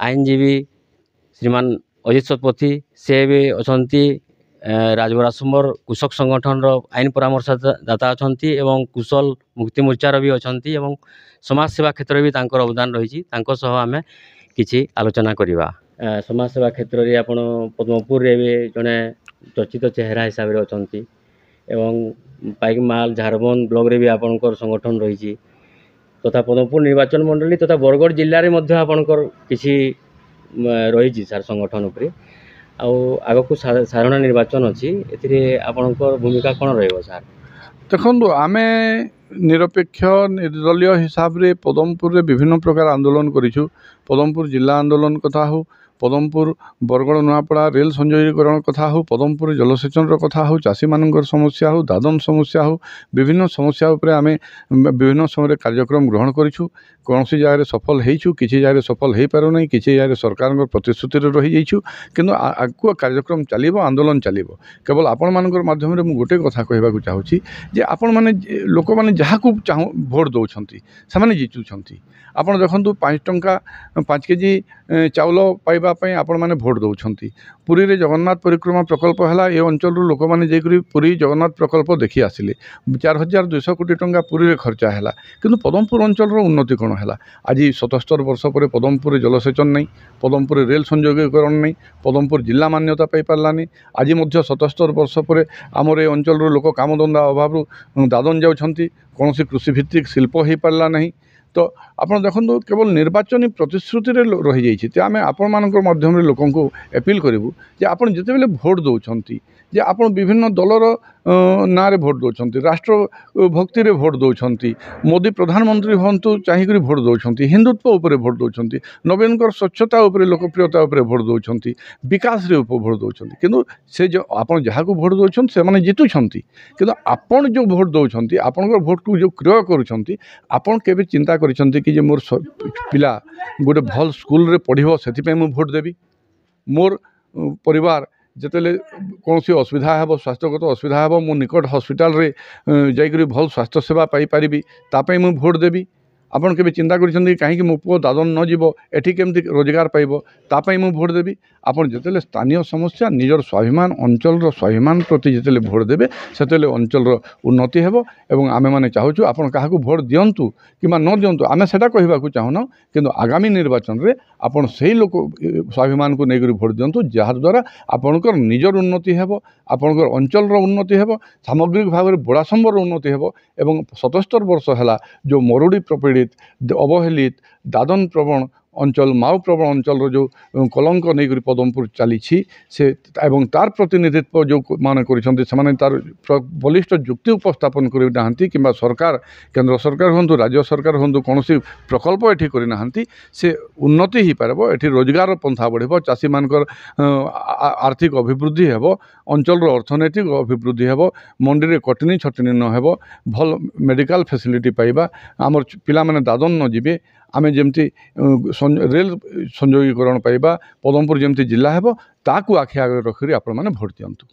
आईनजीवी श्रीमान अजित शतपथी से भी अच्छा राजबरासम्बर कृषक संगठन आईन परामर्शदाता अच्छा एवं कुशल मुक्ति मोर्चार भी अच्छा समाज सेवा क्षेत्र में भी तांकर अवदान रही आम कि आलोचना करवा। समाज सेवा क्षेत्र में आप पद्मपुर भी जड़े चर्चित चेहरा हिसाब से अच्छा एवं पाइकमाल झारबंद ब्लॉक रे भी आपणकर संगठन रही तथा पद्मपुर निर्वाचन मंडली तथा बरगढ़ जिले में आपणकर किसी रही सार संगठन उपरे आग को साधारण निर्वाचन अच्छी आपणकर भूमिका कौन रही सार? देखो आम निरपेक्ष निर्दलीय हिसाब से पदमपुर विभिन्न प्रकार आंदोलन करूँ। पदमपुर जिला आंदोलन कथा हो, पदमपुर बरगढ़ नुआपड़ा रेल संयोगीकरण कथा हो, पदमपुर जलसेचन कथा हो, चाषी मानकर समस्या हो, दादन समस्या हो, विभिन्न समस्या उपरे आम विभिन्न समय कार्यक्रम ग्रहण करूँ। कौन सी जगह सफल हो, किसी जगह सफल हो पार ना, किसी जगह सरकार प्रतिश्रुति रही जाइछु किंतु आगु कार्यक्रम चलो, आंदोलन चलो। केवल आपण मानकर माध्यम रे मु गोटे कथा कहबाक चाहूँगी जे आपण माने लोक माने जहाँ को चाहू भोट दौरान से जितुंट। आपड़ देखु 5 टंका 5 केजी चाउल पाइबापी आपण मैंने भोट दौरान। पुरी रे जगन्नाथ परिक्रमा प्रकल्प है, ये अंचल लोक मैंने जाकर पुरी जगन्नाथ प्रकल्प देखी आसिले 4200 कोटी टंका पुरी रे खर्चा है किंतु पदमपुर अंचल उन्नति कौन है? आज 77 वर्ष पर पदमपुर जलसेचन नहीं, पदमपुर रेल संयोगीकरण नहीं, पदमपुर जिला मान्यता पाई पारानी। आज 77 वर्ष पर आमर ए अंचल लोक कामधंदा अभाव दादन जाउछंती, कौन कृषि भित्तिक शिल्प हो पारा नहीं। तो आप देखो केवल निर्वाचन प्रतिश्रुति रही जाइए। आम आपण माध्यम लोक अपील करूँ जे आप जिते भोट दौरान जे आप विभिन्न दलर ना रे भोट दौरान, राष्ट्र भक्ति रे भोट दौरान, मोदी प्रधानमंत्री हूँ चाहिए भोट दौरान, हिंदुत्व उपर भोट दौरान, नवीन स्वच्छता उपर लोकप्रियता उपर भोट दौरान, विकास रे उपर भोट दौरान किंतु से जो आप जहाँ को भोट दौरान से मैंने जितुंट किंतु आपन जो भोट दौरान आपण भोट को जो क्रय कर चिंता कि मोर पिला गोटे भल स्कूल रे पढ़िबो से मु भोट देवी, मोर परिवार जिते कौन सी असुविधा है, स्वास्थ्यगत असुविधा है, मो निकट हॉस्पिटल रे जाइकरी भल स्वास्थ्य सेवा पाई पारिबी तापई मु भोट देवी। आपन के चिंता करिसेंती कहीं मो पुओ दादन न जीवो एठी केमती रोजगार पाइबो तापई मु भोट देवी। आपन जिते स्थानीय समस्या निजर स्वाभिमान अंचल स्वाभिमान प्रति जिते भोट देवे सेतेले अंचल उन्नति हेबो। एवं आमे माने चाहूँ आपन काहाकू भोट दियंतु किंबा न दियंतु आमे सेटा कहबाकू चाहुना किंतु आगामी निर्वाचन रे आपन सेही लोक स्वाभिमान को नेकरी भोट दियंतु जहाँ द्वारा आपनकर निजर उन्नति हेबो, आपनकर अंचल उन्नति हेबो, सामग्रिक भाव में बड़ासंबर उन्नति हेबो। एवं 77 वर्ष है जो मरुड़ी प्रपीड़ित अवहेलित दादन प्रवण अंचल माओ प्रवण अंचल जो कलंक नहीं पदमपुर चली से एवं तार प्रतिनिधित्व जो माने करिसेंती तार बलिष्ठ जुक्ति उपस्थापन करना कि सरकार केंद्र सरकार हूँ राज्य सरकार हूँ कौन प्रकल्प एठी करना से उन्नति ही पारबो। एठी रोजगार पंथा बढ़िबो, चाषी मानकर आर्थिक अभिवृद्धि हेबो, अंचल अर्थनैतिक अभिवृद्धि हेबो, मंडी रे कटनी छटनी न हेबो, भल मेडिकल फैसिलिटी पाइबा, आमर पिला माने दादन न जिबे, आमे जेमती रेल संयोगीकरण पाइबा, पदमपुर जेमती जिला हेबो ताकू आखि आगे रखिरी आपण माने भोट दियंतु।